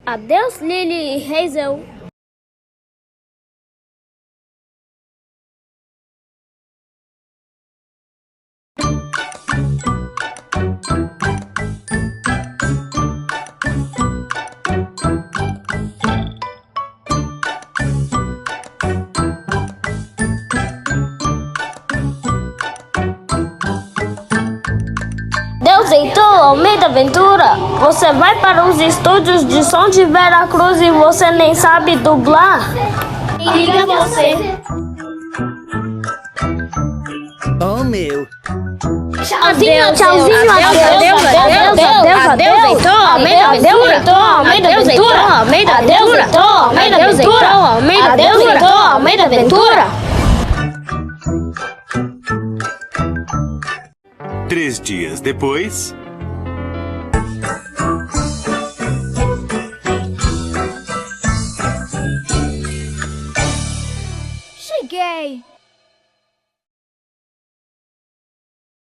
Adeus, Lily e Hazel. Heitor Almeida Ventura, você vai para os estúdios de som de Vera Cruz e você nem sabe dublar? Quem liga você? Oh, meu. Tchauzinho, tchauzinho, adeus, Heitor Almeida Ventura, adeus, Heitor Almeida Ventura, adeus, Heitor Almeida Ventura. 3 dias depois... Cheguei!